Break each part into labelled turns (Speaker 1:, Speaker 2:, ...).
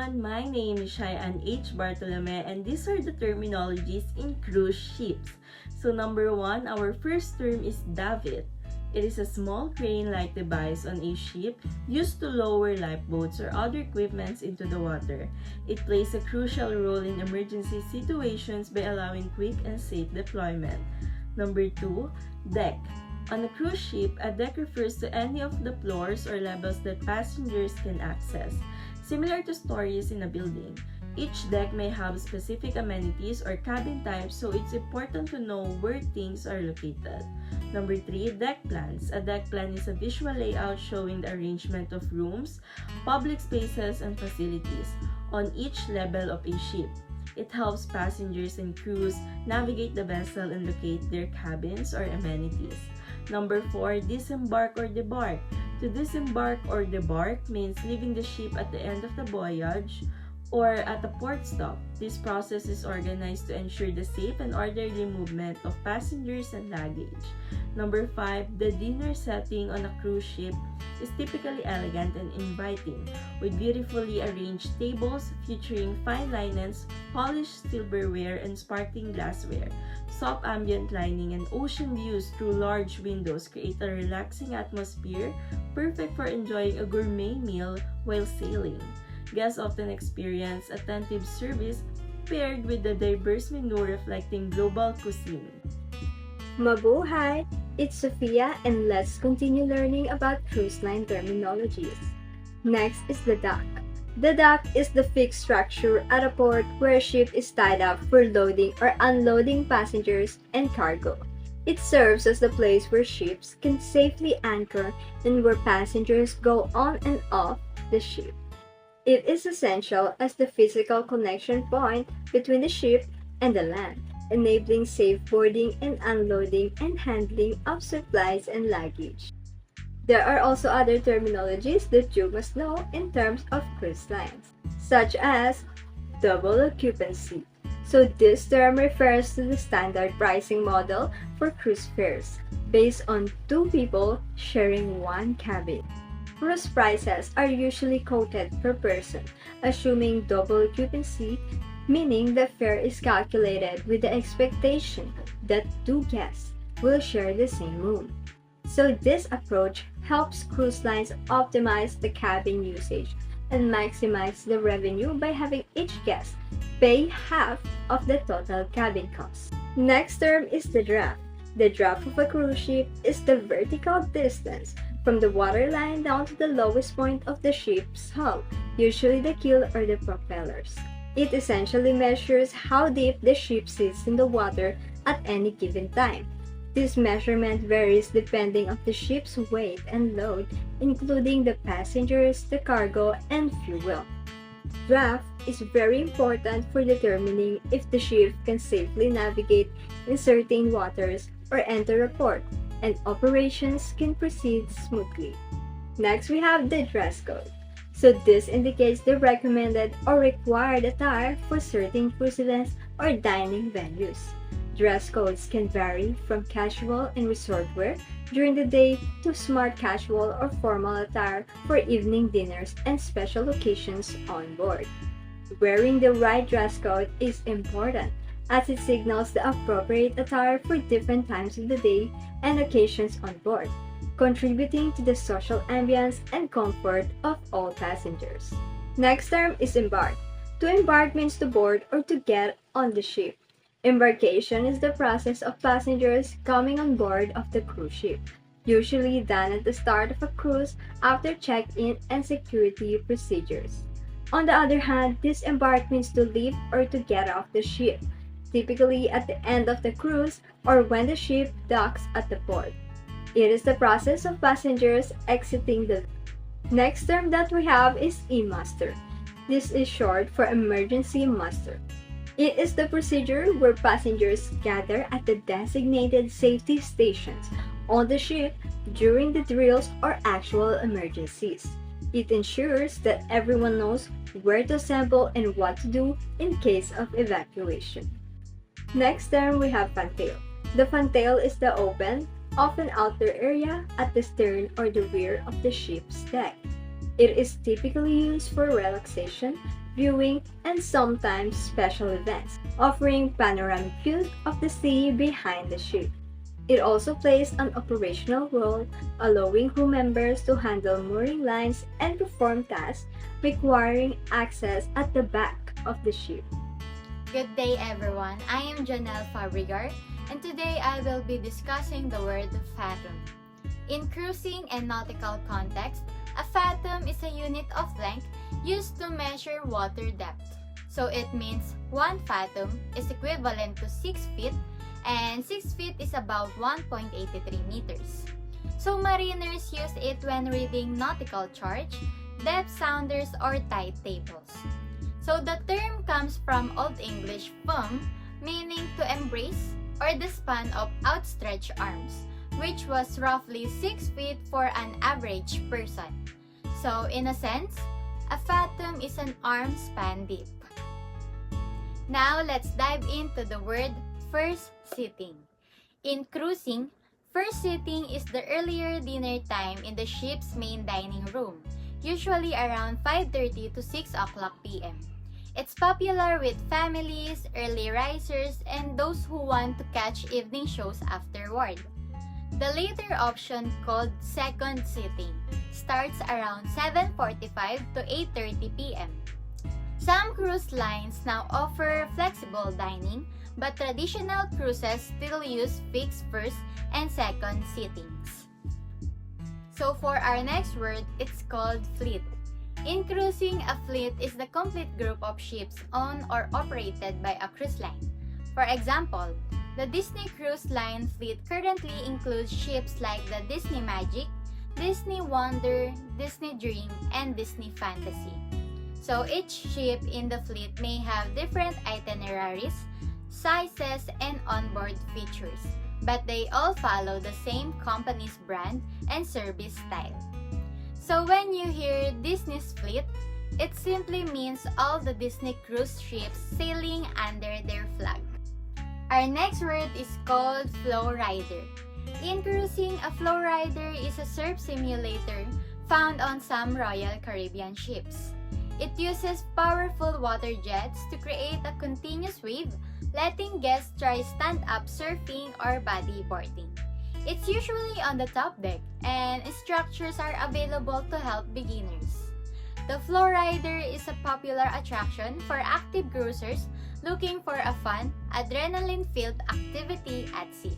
Speaker 1: everyone, my name is Cheyenne H. Bartolome and these are the terminologies in cruise ships. So number 1, our first term is davit. It is a small crane-like device on a ship used to lower lifeboats or other equipments into the water. It plays a crucial role in emergency situations by allowing quick and safe deployment. Number 2, deck. On a cruise ship, a deck refers to any of the floors or levels that passengers can access. Similar to stories in a building, each deck may have specific amenities or cabin types, so it's important to know where things are located. Number 3, deck plans. A deck plan is a visual layout showing the arrangement of rooms, public spaces, and facilities on each level of a ship. It helps passengers and crews navigate the vessel and locate their cabins or amenities. Number 4, disembark or debark. To disembark or debark means leaving the ship at the end of the voyage or at a port stop. This process is organized to ensure the safe and orderly movement of passengers and luggage. Number 5, the dinner setting on a cruise ship is typically elegant and inviting, with beautifully arranged tables featuring fine linens, polished silverware, and sparkling glassware. Soft ambient lighting and ocean views through large windows create a relaxing atmosphere, perfect for enjoying a gourmet meal while sailing. Guests often experience attentive service paired with a diverse menu reflecting global cuisine.
Speaker 2: Mabuhay! It's Sophia and let's continue learning about cruise line terminologies. Next is the dock. The dock is the fixed structure at a port where a ship is tied up for loading or unloading passengers and cargo. It serves as the place where ships can safely anchor and where passengers go on and off the ship. It is essential as the physical connection point between the ship and the land, enabling safe boarding and unloading and handling of supplies and luggage. There are also other terminologies that you must know in terms of cruise lines, such as double occupancy. So this term refers to the standard pricing model for cruise fares, based on 2 people sharing one cabin. Cruise prices are usually quoted per person, assuming double occupancy, meaning the fare is calculated with the expectation that 2 guests will share the same room. So this approach helps cruise lines optimize the cabin usage and maximize the revenue by having each guest pay half of the total cabin cost. Next term is the draft. The draft of a cruise ship is the vertical distance from the waterline down to the lowest point of the ship's hull, usually the keel or the propellers. It essentially measures how deep the ship sits in the water at any given time. This measurement varies depending on the ship's weight and load, including the passengers, the cargo, and fuel. Draft is very important for determining if the ship can safely navigate in certain waters or enter a port, and operations can proceed smoothly. Next, we have the dress code. So this indicates the recommended or required attire for certain cruise events or dining venues. Dress codes can vary from casual and resort wear during the day to smart casual or formal attire for evening dinners and special occasions on board. Wearing the right dress code is important as it signals the appropriate attire for different times of the day and occasions on board, contributing to the social ambience and comfort of all passengers. Next term is embark. To embark means to board or to get on the ship. Embarkation is the process of passengers coming on board of the cruise ship, usually done at the start of a cruise after check-in and security procedures. On the other hand, disembark means to leave or to get off the ship, typically at the end of the cruise or when the ship docks at the port. It is the process of passengers exiting the. Next term that we have is e-muster. This is short for emergency muster. It is the procedure where passengers gather at the designated safety stations on the ship during the drills or actual emergencies. It ensures that everyone knows where to assemble and what to do in case of evacuation. Next term, we have fantail. The fantail is the open, often outer area at the stern or the rear of the ship's deck. It is typically used for relaxation, viewing, and sometimes special events, offering panoramic views of the sea behind the ship. It also plays an operational role, allowing crew members to handle mooring lines and perform tasks requiring access at the back of the ship.
Speaker 3: Good day everyone, I am Janelle Fabregat and today I will be discussing the word fathom. In cruising and nautical context, a fathom is a unit of length used to measure water depth. So it means 1 fathom is equivalent to 6 feet and 6 feet is about 1.83 meters. So mariners use it when reading nautical charts, depth sounders or tide tables. So the term comes from Old English fum, meaning to embrace or the span of outstretched arms, which was roughly 6 feet for an average person. So in a sense, a fathom is an arm span deep. Now let's dive into the word first sitting. In cruising, first sitting is the earlier dinner time in the ship's main dining room, usually around 5:30 to 6 o'clock p.m. It's popular with families, early risers, and those who want to catch evening shows afterward. The later option, called second sitting, starts around 7:45 to 8:30 p.m. Some cruise lines now offer flexible dining, but traditional cruises still use fixed first and second sittings. So for our next word, it's called fleet. In cruising, a fleet is the complete group of ships owned or operated by a cruise line. For example, the Disney Cruise Line fleet currently includes ships like the Disney Magic, Disney Wonder, Disney Dream, and Disney Fantasy. So each ship in the fleet may have different itineraries, sizes, and onboard features, but they all follow the same company's brand and service style. So when you hear Disney's fleet, it simply means all the Disney cruise ships sailing under their flag. Our next word is called flow rider. In cruising, a flow rider is a surf simulator found on some Royal Caribbean ships. It uses powerful water jets to create a continuous wave, letting guests try stand-up surfing or bodyboarding. It's usually on the top deck, and instructors are available to help beginners. The flow rider is a popular attraction for active cruisers looking for a fun, adrenaline-filled activity at sea.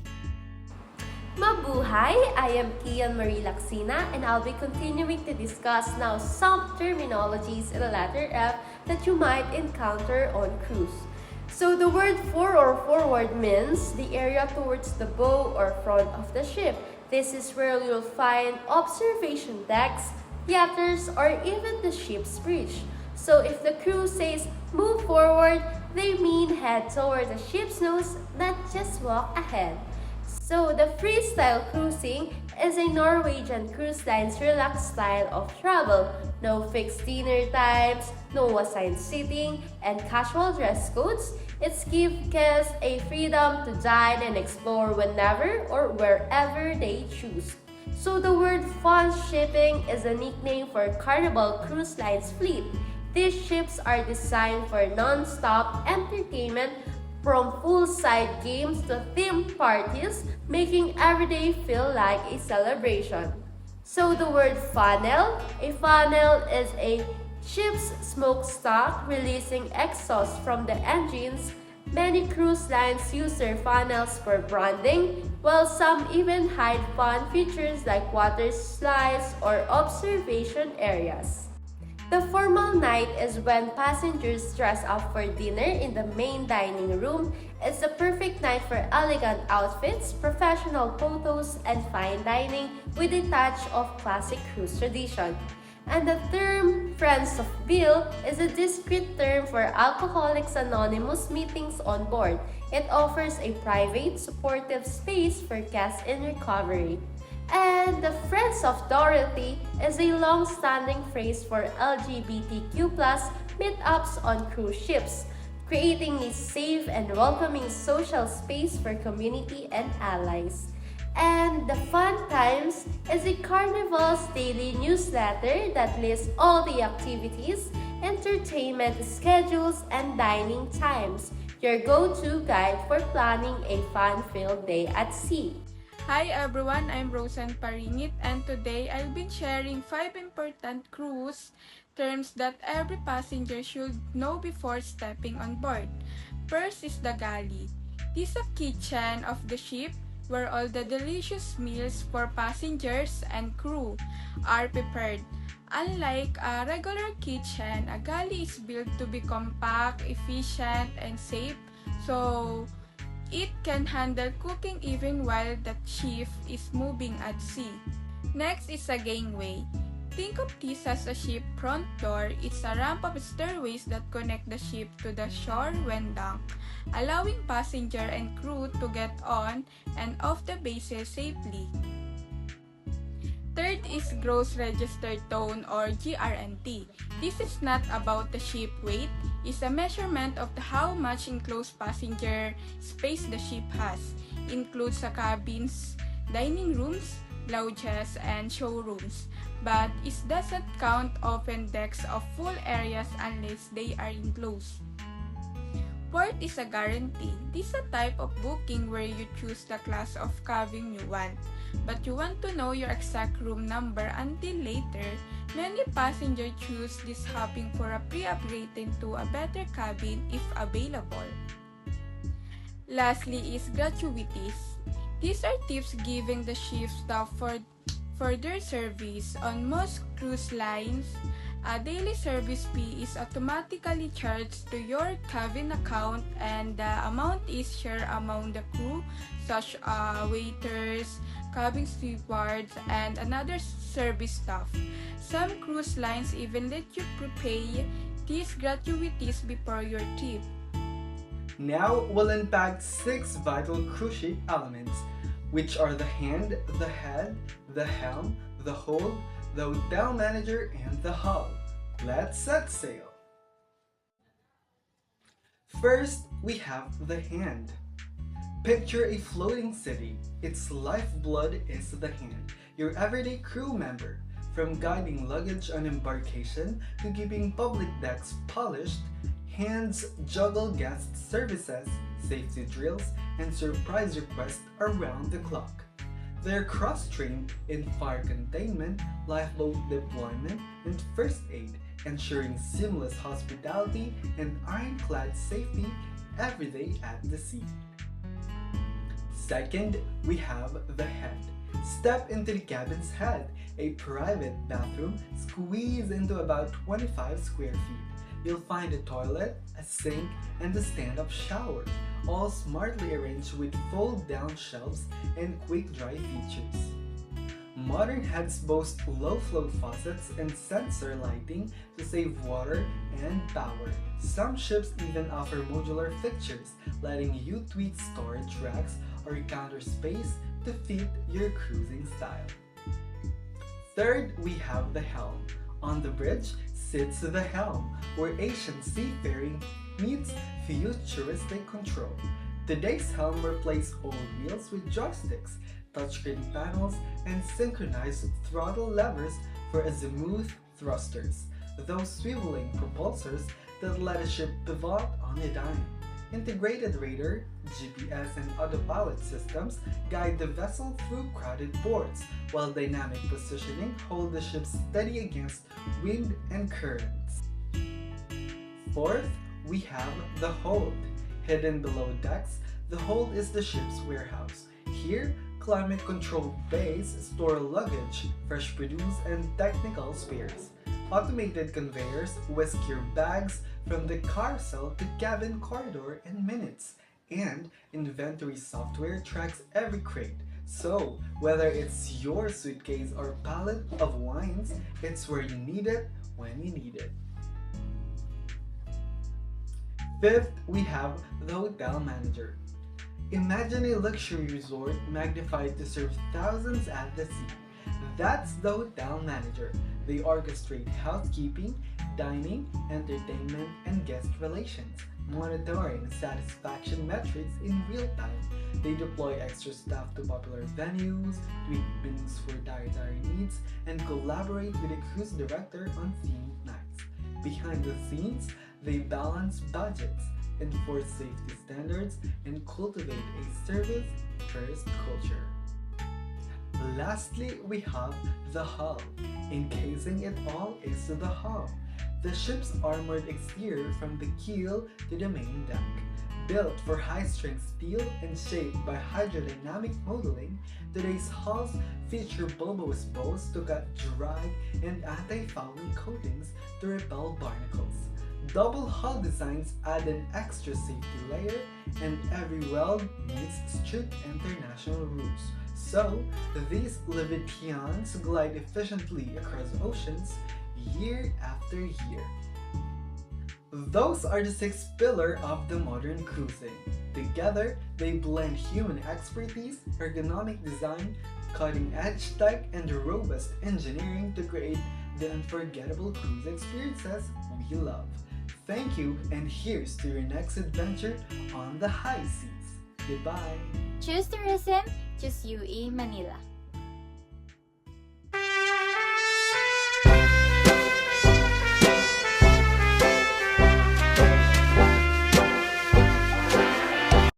Speaker 4: Mabuhay! I am Kian Marie Laxina and I'll be continuing to discuss now some terminologies in the letter F that you might encounter on cruise. So the word fore or forward means the area towards the bow or front of the ship. This is where you'll find observation decks, yachters, or even the ship's bridge. So if the crew says move forward, they mean head toward the ship's nose, not just walk ahead. So the freestyle cruising is a Norwegian cruise line's relaxed style of travel. No fixed dinner times, no assigned seating, and casual dress codes. It's give guests a freedom to dine and explore whenever or wherever they choose. So the word fun shipping is a nickname for Carnival Cruise Line's fleet. These ships are designed for non-stop entertainment, from full-side games to themed parties, making every day feel like a celebration. So the word funnel, a funnel is a ship's smokestack releasing exhaust from the engines. Many cruise lines use their funnels for branding, while some even hide fun features like water slides or observation areas. The formal night is when passengers dress up for dinner in the main dining room. It's the perfect night for elegant outfits, professional photos, and fine dining with a touch of classic cruise tradition. And the term Friends of Bill is a discrete term for Alcoholics Anonymous meetings on board. It offers a private, supportive space for guests in recovery. And the Friends of Dorothy is a long-standing phrase for LGBTQ+ meetups on cruise ships, creating a safe and welcoming social space for community and allies. And the Fun Times is a Carnival's daily newsletter that lists all the activities, entertainment schedules, and dining times. Your go-to guide for planning a fun-filled day at sea.
Speaker 5: Hi everyone, I'm Rosan Parinit and today I'll be sharing 5 important cruise terms that every passenger should know before stepping on board. First is the galley. This is a kitchen of the ship where all the delicious meals for passengers and crew are prepared. Unlike a regular kitchen, a galley is built to be compact, efficient, and safe, so it can handle cooking even while the ship is moving at sea. Next is a gangway. Think of this as a ship front door. It's a ramp of stairways that connect the ship to the shore when docked, allowing passenger and crew to get on and off the vessel safely. Third is gross registered tone or GRNT. This is not about the ship weight, it's a measurement of how much enclosed passenger space the ship has. Includes the cabins, dining rooms, lounges, and showrooms. But it doesn't count open decks of full areas unless they are enclosed. Fourth is a guarantee. This is a type of booking where you choose the class of cabin you want, but you want to know your exact room number until later. Many passengers choose this hopping for a pre-upgrade to a better cabin if available. Lastly is gratuities. These are tips giving the ship staff for their service. On most cruise lines, a daily service fee is automatically charged to your cabin account and the amount is shared among the crew such as waiters, cabin stewards, and another service staff. Some cruise lines even let you prepay these gratuities before your trip.
Speaker 6: Now we'll unpack 6 vital cruise ship elements, which are the hand, the head, the helm, the hold, the hotel manager, and the hull. Let's set sail! First, we have the hand. Picture a floating city. Its lifeblood is the hand, your everyday crew member. From guiding luggage on embarkation to keeping public decks polished, hands juggle guest services, safety drills, and surprise requests around the clock. They're cross-trained in fire containment, lifeboat deployment, and first aid, ensuring seamless hospitality and ironclad safety every day at the sea. Second, we have the head. Step into the cabin's head, a private bathroom squeezed into about 25 square feet. You'll find a toilet, a sink, and a stand-up shower, all smartly arranged with fold-down shelves and quick-dry features. Modern heads boast low-flow faucets and sensor lighting to save water and power. Some ships even offer modular fixtures, letting you tweak storage racks or counter space to fit your cruising style. Third, we have the helm. On the bridge sits the helm, where Asian seafaring meets futuristic control. Today's helm replaces old wheels with joysticks, touchscreen panels, and synchronized throttle levers for azimuth thrusters, those swiveling propulsors that let a ship pivot on a dime. Integrated radar, GPS, and autopilot systems guide the vessel through crowded ports, while dynamic positioning hold the ship steady against wind and currents. Fourth, we have the hold. Hidden below decks, the hold is the ship's warehouse. Here, climate-controlled bays store luggage, fresh produce, and technical spares. Automated conveyors whisk your bags from the carousel to cabin corridor in minutes, and inventory software tracks every crate. So, whether it's your suitcase or pallet of wines, it's where you need it when you need it. Fifth, we have the hotel manager. Imagine a luxury resort magnified to serve thousands at the sea. That's the hotel manager. They orchestrate housekeeping, dining, entertainment, and guest relations. monitoring satisfaction metrics in real time. They deploy extra staff to popular venues, tweak menus for dietary needs, and collaborate with a cruise director on themed nights. Behind the scenes, they balance budgets, enforce safety standards, and cultivate a service-first culture. Lastly, we have the hull. Encasing it all is the hull, the ship's armored exterior from the keel to the main deck. Built for high-strength steel and shaped by hydrodynamic modeling, today's hulls feature bulbous bows to cut drag and anti-fouling coatings to repel barnacles. Double hull designs add an extra safety layer, and every weld meets strict international rules. So, these Leviathians glide efficiently across oceans year after year. Those are the six pillars of the modern cruising. Together, they blend human expertise, ergonomic design, cutting-edge tech, and robust engineering to create the unforgettable cruise experiences we love. Thank you, and here's to your next adventure on the high seas. Goodbye!
Speaker 3: Choose tourism, choose UE Manila.